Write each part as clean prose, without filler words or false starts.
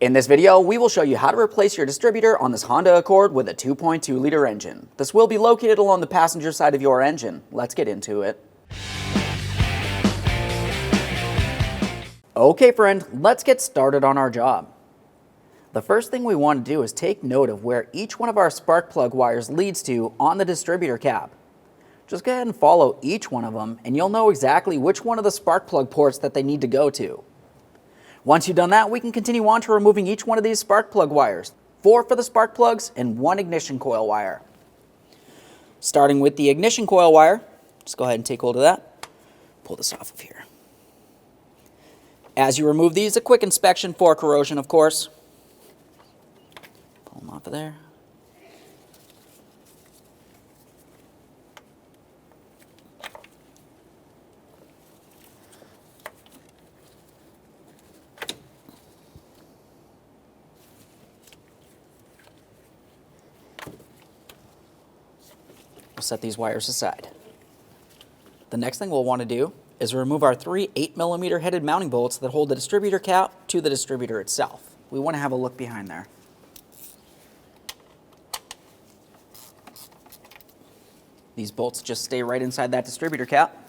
In this video, we will show you how to replace your distributor on this Honda Accord with a 2.2-liter engine. This will be located along the passenger side of your engine. Let's get into it. Okay friend, let's get started on our job. The first thing we want to do is take note of where each one of our spark plug wires leads to on the distributor cap. Just go ahead and follow each one of them and you'll know exactly which one of the spark plug ports that they need to go to. Once you've done that, we can continue on to removing each one of these spark plug wires. 4 for the spark plugs and 1 ignition coil wire. Starting with the ignition coil wire, just go ahead and take hold of that. Pull this off of here. As you remove these, a quick inspection for corrosion, of course. Pull them off of there. We'll set these wires aside. The next thing we'll want to do is remove our 3 8mm headed mounting bolts that hold the distributor cap to the distributor itself. We want to have a look behind there. These bolts just stay right inside that distributor cap.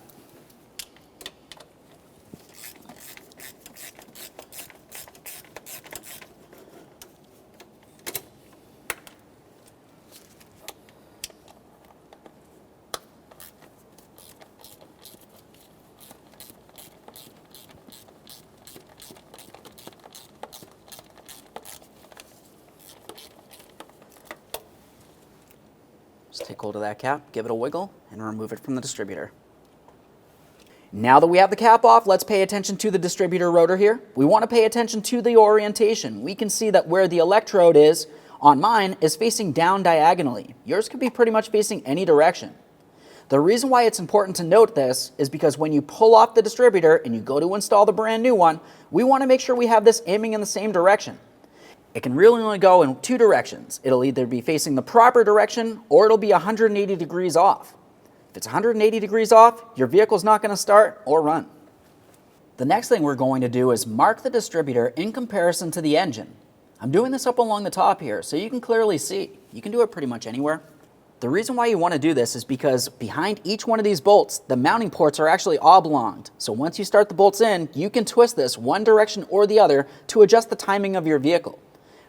Just take hold of that cap, give it a wiggle, and remove it from the distributor. Now that we have the cap off, let's pay attention to the distributor rotor here. We want to pay attention to the orientation. We can see that where the electrode is, on mine, is facing down diagonally. Yours could be pretty much facing any direction. The reason why it's important to note this is because when you pull off the distributor and you go to install the brand new one, we want to make sure we have this aiming in the same direction. It can really only go in 2 directions. It'll either be facing the proper direction or it'll be 180 degrees off. If it's 180 degrees off, your vehicle's not going to start or run. The next thing we're going to do is mark the distributor in comparison to the engine. I'm doing this up along the top here so you can clearly see. You can do it pretty much anywhere. The reason why you want to do this is because behind each one of these bolts, the mounting ports are actually oblonged. So once you start the bolts in, you can twist this one direction or the other to adjust the timing of your vehicle.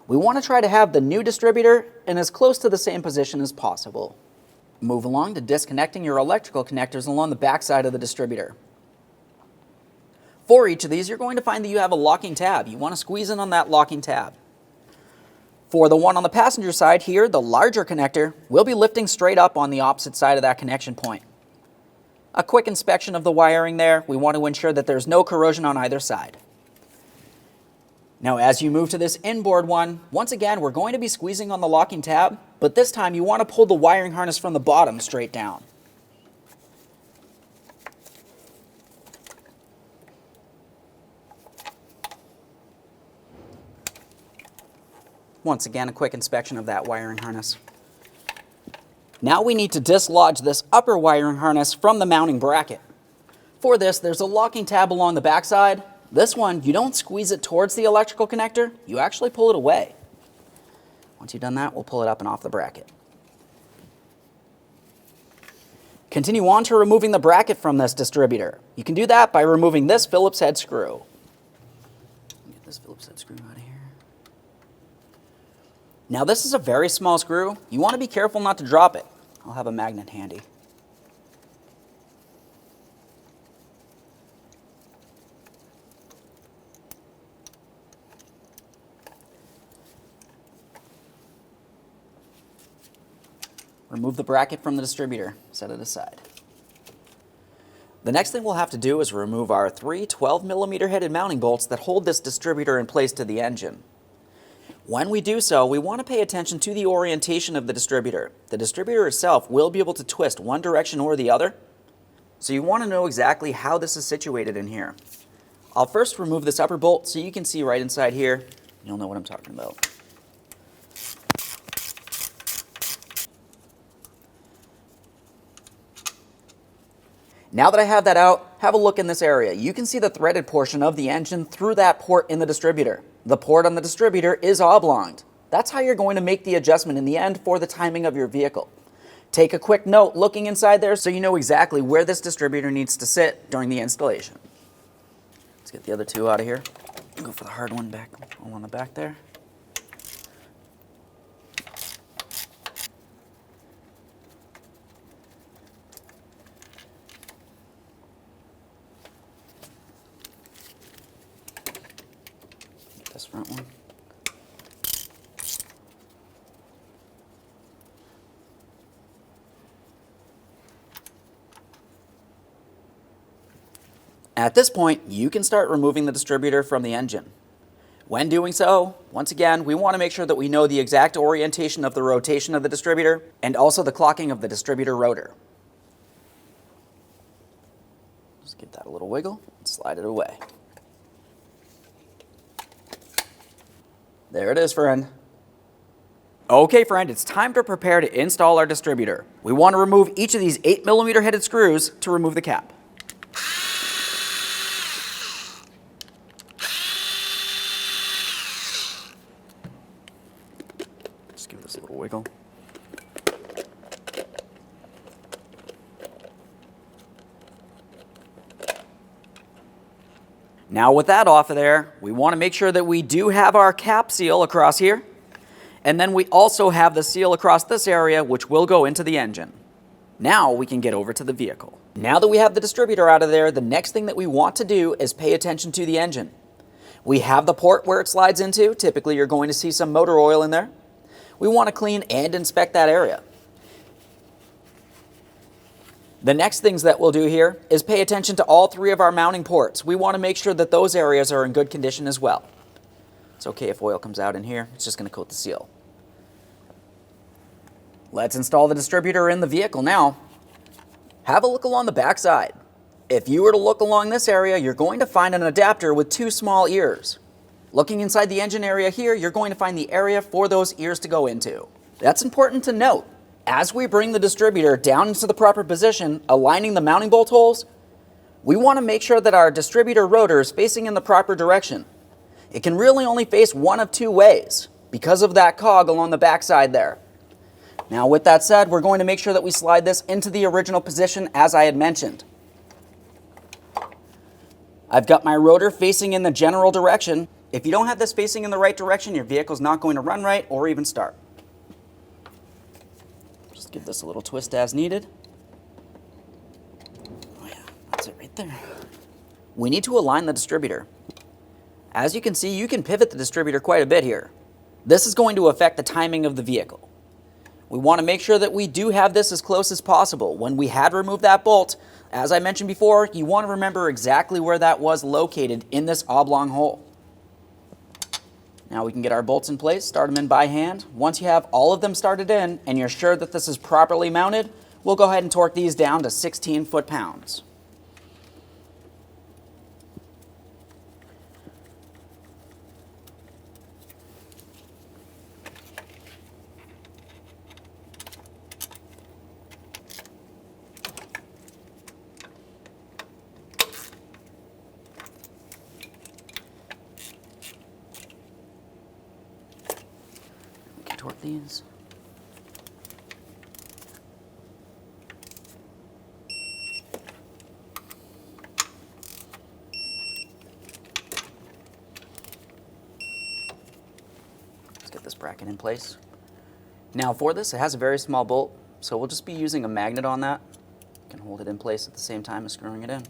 We want to try to have the new distributor in as close to the same position as possible. Move along to disconnecting your electrical connectors along the back side of the distributor. For each of these, you're going to find that you have a locking tab. You want to squeeze in on that locking tab. For the one on the passenger side here, the larger connector, will be lifting straight up on the opposite side of that connection point. A quick inspection of the wiring there. We want to ensure that there's no corrosion on either side. Now as you move to this inboard one, once again we're going to be squeezing on the locking tab, but this time you want to pull the wiring harness from the bottom straight down. Once again, a quick inspection of that wiring harness. Now we need to dislodge this upper wiring harness from the mounting bracket. For this, there's a locking tab along the back side. This one, you don't squeeze it towards the electrical connector, you actually pull it away. Once you've done that, we'll pull it up and off the bracket. Continue on to removing the bracket from this distributor. You can do that by removing this Phillips head screw. Get this Phillips head screw out of here. Now this is a very small screw. You want to be careful not to drop it. I'll have a magnet handy. Remove the bracket from the distributor, set it aside. The next thing we'll have to do is remove our 3 12mm headed mounting bolts that hold this distributor in place to the engine. When we do so, we want to pay attention to the orientation of the distributor. The distributor itself will be able to twist one direction or the other, so you want to know exactly how this is situated in here. I'll first remove this upper bolt so you can see right inside here. You'll know what I'm talking about. Now that I have that out, have a look in this area. You can see the threaded portion of the engine through that port in the distributor. The port on the distributor is oblonged. That's how you're going to make the adjustment in the end for the timing of your vehicle. Take a quick note looking inside there so you know exactly where this distributor needs to sit during the installation. Let's get the other two out of here. Go for the hard one back, all on the back there. Get this front one. At this point, you can start removing the distributor from the engine. When doing so, once again, we want to make sure that we know the exact orientation of the rotation of the distributor and also the clocking of the distributor rotor. Just give that a little wiggle and slide it away. There it is, friend. Okay, friend, it's time to prepare to install our distributor. We want to remove each of these 8mm headed screws to remove the cap. Just give this a little wiggle. Now with that off of there, we want to make sure that we do have our cap seal across here. And then we also have the seal across this area, which will go into the engine. Now we can get over to the vehicle. Now that we have the distributor out of there, the next thing that we want to do is pay attention to the engine. We have the port where it slides into. Typically, you're going to see some motor oil in there. We want to clean and inspect that area. The next things that we'll do here is pay attention to all three of our mounting ports. We want to make sure that those areas are in good condition as well. It's okay if oil comes out in here. It's just going to coat the seal. Let's install the distributor in the vehicle now. Have a look along the back side. If you were to look along this area, you're going to find an adapter with two small ears. Looking inside the engine area here, you're going to find the area for those ears to go into. That's important to note. As we bring the distributor down into the proper position, aligning the mounting bolt holes, we want to make sure that our distributor rotor is facing in the proper direction. It can really only face one of two ways because of that cog along the back side there. Now with that said, we're going to make sure that we slide this into the original position as I had mentioned. I've got my rotor facing in the general direction. If you don't have this facing in the right direction, your vehicle's not going to run right or even start. Just give this a little twist as needed. Oh yeah, that's it right there. We need to align the distributor. As you can see, you can pivot the distributor quite a bit here. This is going to affect the timing of the vehicle. We want to make sure that we do have this as close as possible. When we had removed that bolt, as I mentioned before, you want to remember exactly where that was located in this oblong hole. Now we can get our bolts in place, start them in by hand. Once you have all of them started in and you're sure that this is properly mounted, we'll go ahead and torque these down to 16 foot-pounds. Torque these. Let's get this bracket in place. Now for this, it has a very small bolt, so we'll just be using a magnet on that. You can hold it in place at the same time as screwing it in.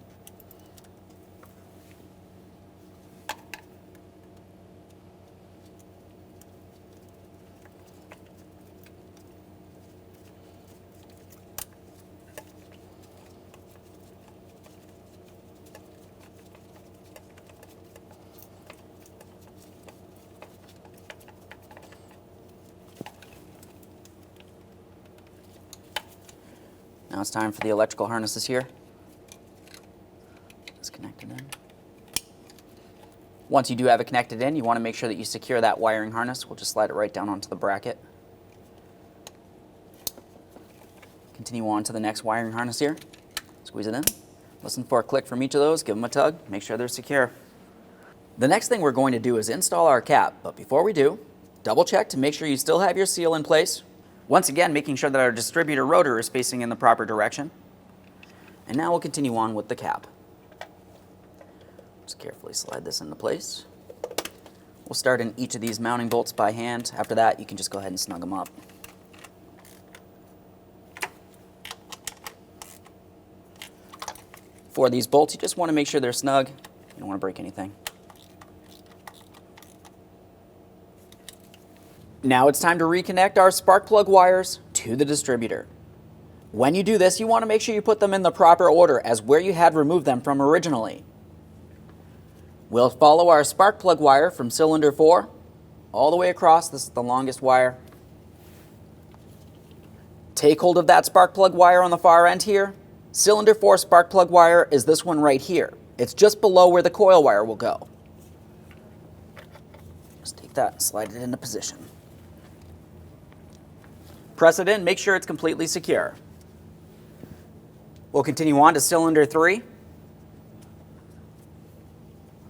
Now it's time for the electrical harnesses here. Let's connect it in. Once you do have it connected in, you want to make sure that you secure that wiring harness. We'll just slide it right down onto the bracket. Continue on to the next wiring harness here. Squeeze it in. Listen for a click from each of those. Give them a tug. Make sure they're secure. The next thing we're going to do is install our cap, but before we do, double check to make sure you still have your seal in place. Once again, making sure that our distributor rotor is facing in the proper direction. And now we'll continue on with the cap. Just carefully slide this into place. We'll start in each of these mounting bolts by hand. After that, you can just go ahead and snug them up. For these bolts, you just want to make sure they're snug. You don't want to break anything. Now it's time to reconnect our spark plug wires to the distributor. When you do this, you want to make sure you put them in the proper order as where you had removed them from originally. We'll follow our spark plug wire from cylinder 4 all the way across. This is the longest wire. Take hold of that spark plug wire on the far end here. Cylinder 4 spark plug wire is this one right here. It's just below where the coil wire will go. Just take that and slide it into position. Press it in, make sure it's completely secure. We'll continue on to cylinder 3.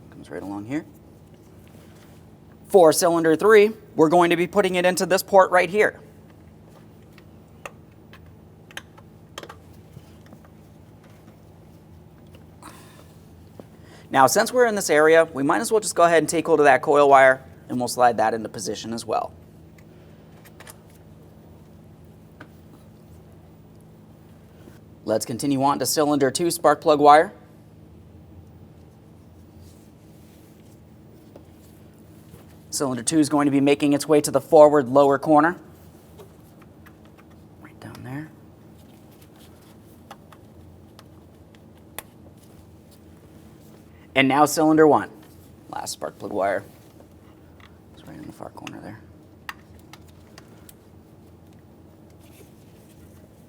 Comes right along here. For cylinder 3, we're going to be putting it into this port right here. Now, since we're in this area, we might as well just go ahead and take hold of that coil wire, and we'll slide that into position as well. Let's continue on to cylinder 2 spark plug wire. Cylinder 2 is going to be making its way to the forward lower corner. Right down there. And now cylinder 1. Last spark plug wire. It's right in the far corner there.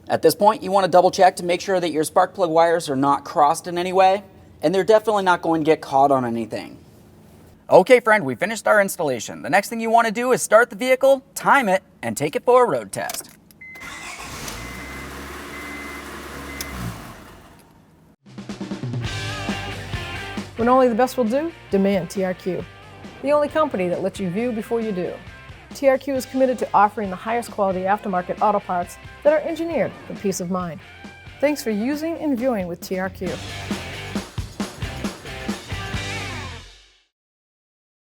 At this point, you want to double check to make sure that your spark plug wires are not crossed in any way, and they're definitely not going to get caught on anything. Okay, friend, we finished our installation. The next thing you want to do is start the vehicle, time it, and take it for a road test. When only the best will do, demand TRQ. The only company that lets you view before you do. TRQ is committed to offering the highest quality aftermarket auto parts that are engineered for peace of mind. Thanks for using and viewing with TRQ.